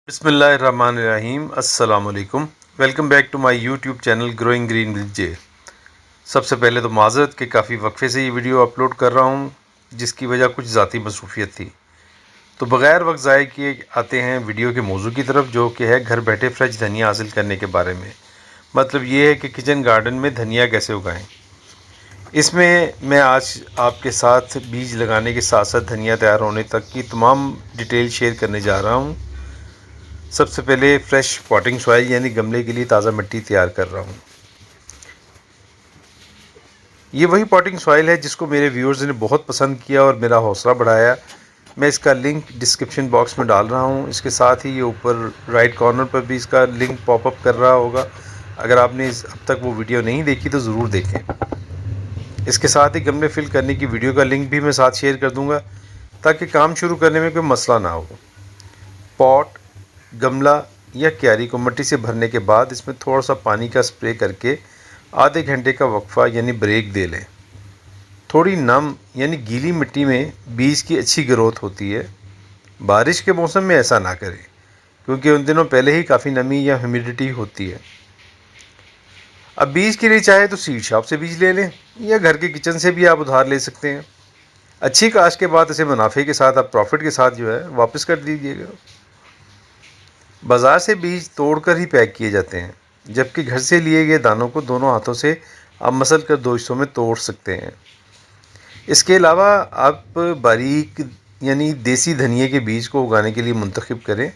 بسم اللہ الرحمن الرحیم، السلام علیکم۔ Welcome back to my YouTube channel growing green with J. سب سے پہلے تو معذرت کہ کافی وقفے سے یہ ویڈیو اپلوڈ کر رہا ہوں، جس کی وجہ کچھ ذاتی مصروفیت تھی۔ تو بغیر وقت ضائع کیے آتے ہیں ویڈیو کے موضوع کی طرف، جو کہ ہے گھر بیٹھے فریش دھنیا حاصل کرنے کے بارے میں۔ مطلب یہ ہے کہ کچن گارڈن میں دھنیا کیسے اگائیں۔ اس میں میں آج آپ کے ساتھ بیج لگانے کے ساتھ ساتھ دھنیا تیار ہونے تک کی تمام ڈیٹیل شیئر کرنے جا رہا ہوں۔ سب سے پہلے فریش پاٹنگ سوائل یعنی گملے کے لیے تازہ مٹی تیار کر رہا ہوں۔ یہ وہی پاٹنگ سوائل ہے جس کو میرے ویورز نے بہت پسند کیا اور میرا حوصلہ بڑھایا۔ میں اس کا لنک ڈسکرپشن باکس میں ڈال رہا ہوں۔ اس کے ساتھ ہی یہ اوپر رائٹ کارنر پر بھی اس کا لنک پاپ اپ کر رہا ہوگا۔ اگر آپ نے اب تک وہ ویڈیو نہیں دیکھی تو ضرور دیکھیں۔ اس کے ساتھ ہی گملے فل کرنے کی ویڈیو کا لنک بھی میں ساتھ شیئر کر دوں گا، تاکہ کام شروع کرنے میں کوئی مسئلہ نہ ہو۔ پاٹ، گملہ یا کیاری کو مٹی سے بھرنے کے بعد اس میں تھوڑا سا پانی کا سپرے کر کے آدھے گھنٹے کا وقفہ یعنی بریک دے لیں۔ تھوڑی نم یعنی گیلی مٹی میں بیج کی اچھی گروتھ ہوتی ہے۔ بارش کے موسم میں ایسا نہ کریں، کیونکہ ان دنوں پہلے ہی کافی نمی یا ہیومیڈیٹی ہوتی ہے۔ اب بیج کے لیے چاہے تو سیڈ شاپ سے بیج لے لیں، یا گھر کے کچن سے بھی آپ ادھار لے سکتے ہیں۔ اچھی کاشت کے بعد اسے منافع کے ساتھ، آپ پروفٹ کے ساتھ واپس کر دیجیے گا۔ بازار سے بیج توڑ کر ہی پیک کیے جاتے ہیں، جبکہ گھر سے لیے گئے دانوں کو دونوں ہاتھوں سے آپ مسل کر دو حصوں میں توڑ سکتے ہیں۔ اس کے علاوہ آپ باریک یعنی دیسی دھنیے کے بیج کو اگانے کے لیے منتخب کریں،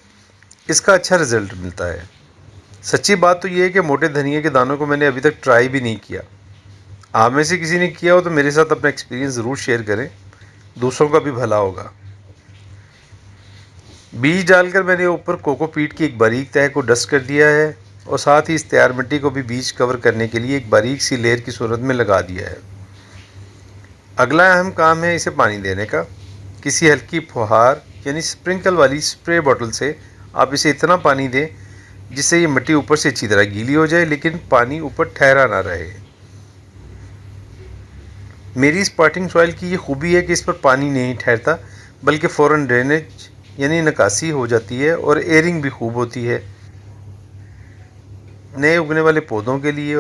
اس کا اچھا رزلٹ ملتا ہے۔ سچی بات تو یہ ہے کہ موٹے دھنیے کے دانوں کو میں نے ابھی تک ٹرائی بھی نہیں کیا۔ آپ میں سے کسی نے کیا ہو تو میرے ساتھ اپنا ایکسپیرینس ضرور شیئر کریں، دوسروں کا بھی بھلا ہوگا۔ بیج ڈال کر میں نے اوپر کوکو پیٹ کی ایک باریک تہہ کو ڈسٹ کر دیا ہے، اور ساتھ ہی اس تیار مٹی کو بھی بیج کور کرنے کے لیے ایک باریک سی لیئر کی صورت میں لگا دیا ہے۔ اگلا اہم کام ہے اسے پانی دینے کا۔ کسی ہلکی پھوہار یعنی سپرنکل والی سپرے بوٹل سے آپ اسے اتنا پانی دیں جس سے یہ مٹی اوپر سے اچھی طرح گیلی ہو جائے، لیکن پانی اوپر ٹھہرا نہ رہے۔ میری اس پاٹنگ سوائل کی یہ خوبی ہے کہ اس پر پانی نہیں ٹھہرتا، بلکہ فوراً ڈرینیج یعنی نکاسی ہو جاتی ہے، اور ایئرنگ بھی خوب ہوتی ہے۔ نئے اگنے والے پودوں کے لیے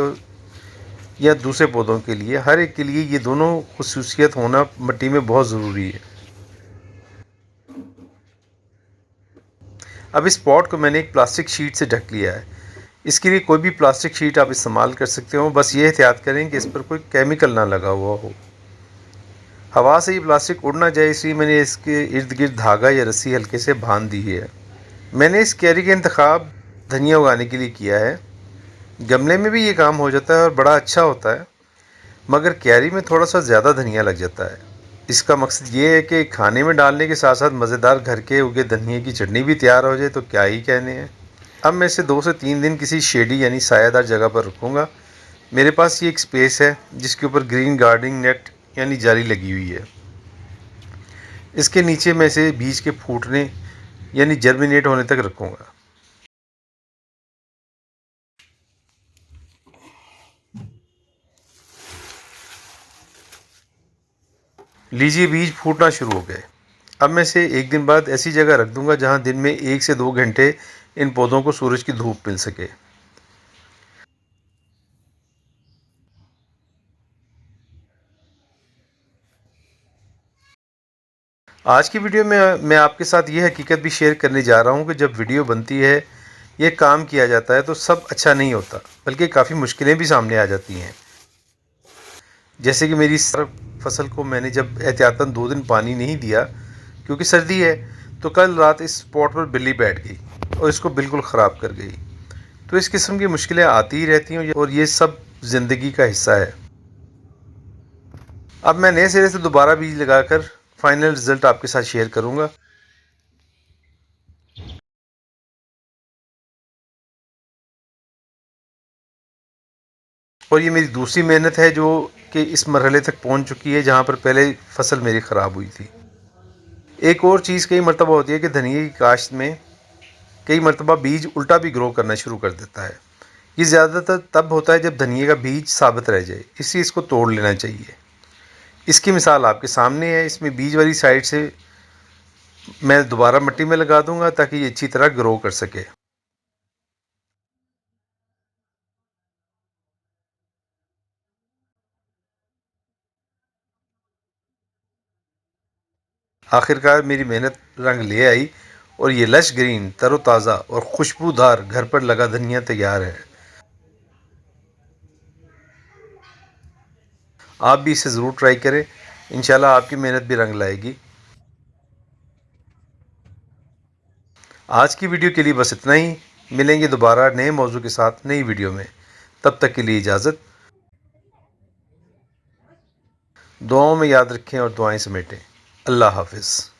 یا دوسرے پودوں کے لیے، ہر ایک کے لیے یہ دونوں خصوصیت ہونا مٹی میں بہت ضروری ہے۔ اب اس پاٹ کو میں نے ایک پلاسٹک شیٹ سے ڈھک لیا ہے۔ اس کے لیے کوئی بھی پلاسٹک شیٹ آپ استعمال کر سکتے ہو، بس یہ احتیاط کریں کہ اس پر کوئی کیمیکل نہ لگا ہوا ہو۔ ہوا سے یہ پلاسٹک اڑ نہ جائے، اس لیے میں نے اس کے ارد گرد دھاگا یا رسی ہلکے سے باندھ دی ہے۔ میں نے اس کیری کا انتخاب دھنیا اگانے کے لیے کیا ہے۔ گملے میں بھی یہ کام ہو جاتا ہے اور بڑا اچھا ہوتا ہے، مگر کیری میں تھوڑا سا زیادہ دھنیا لگ جاتا ہے۔ اس کا مقصد یہ ہے کہ کھانے میں ڈالنے کے ساتھ ساتھ مزیدار گھر کے اگے دھنیے کی چٹنی بھی تیار ہو جائے تو کیا ہی کہنے ہیں۔ اب میں اسے 2 سے 3 دن کسی شیڈی یعنی سایہ دار جگہ پر رکھوں گا۔ میرے پاس یہ ایک سپیس ہے جس کے اوپر گرین گارڈنگ نیٹ یعنی جالی لگی ہوئی ہے۔ اس کے نیچے میں اسے بیج کے پھوٹنے یعنی جرمینیٹ ہونے تک رکھوں گا۔ لیجیے بیج پھوٹنا شروع ہو گئے۔ اب میں اسے 1 دن بعد ایسی جگہ رکھ دوں گا جہاں دن میں 1 سے 2 گھنٹے ان پودوں کو سورج کی دھوپ مل سکے۔ آج کی ویڈیو میں میں آپ کے ساتھ یہ حقیقت بھی شیئر کرنے جا رہا ہوں کہ جب ویڈیو بنتی ہے، یہ کام کیا جاتا ہے تو سب اچھا نہیں ہوتا، بلکہ کافی مشکلیں بھی سامنے آ جاتی ہیں۔ جیسے کہ میری فصل کو میں نے جب احتیاطاً 2 دن پانی نہیں دیا کیونکہ سردی ہے، تو کل رات اس اسپاٹ پر بلی بیٹھ گئی اور اس کو بالکل خراب کر گئی۔ تو اس قسم کی مشکلیں آتی ہی رہتی ہیں، اور یہ سب زندگی کا حصہ ہے۔ اب میں نئے سرے سے دوبارہ بیج لگا کر فائنل رزلٹ آپ کے ساتھ شیئر کروں گا۔ اور یہ میری دوسری محنت ہے جو کہ اس مرحلے تک پہنچ چکی ہے جہاں پر پہلے فصل میری خراب ہوئی تھی۔ ایک اور چیز کئی مرتبہ ہوتی ہے کہ دھنیا کی کاشت میں کئی مرتبہ بیج الٹا بھی گرو کرنا شروع کر دیتا ہے۔ یہ زیادہ تر تب ہوتا ہے جب دھنیا کا بیج ثابت رہ جائے، اس لیے اس کو توڑ لینا چاہیے۔ اس کی مثال آپ کے سامنے ہے۔ اس میں بیج والی سائڈ سے میں دوبارہ مٹی میں لگا دوں گا تاکہ یہ اچھی طرح گرو کر سکے۔ آخر کار میری محنت رنگ لے آئی اور یہ لش گرین، تر و تازہ اور خوشبودار گھر پر لگا دھنیا تیار ہے۔ آپ بھی اسے ضرور ٹرائی کریں، انشاءاللہ آپ کی محنت بھی رنگ لائے گی۔ آج کی ویڈیو کے لیے بس اتنا ہی، ملیں گے دوبارہ نئے موضوع کے ساتھ نئی ویڈیو میں۔ تب تک کے لیے اجازت، دعاؤں میں یاد رکھیں اور دعائیں سمیٹیں۔ اللہ حافظ۔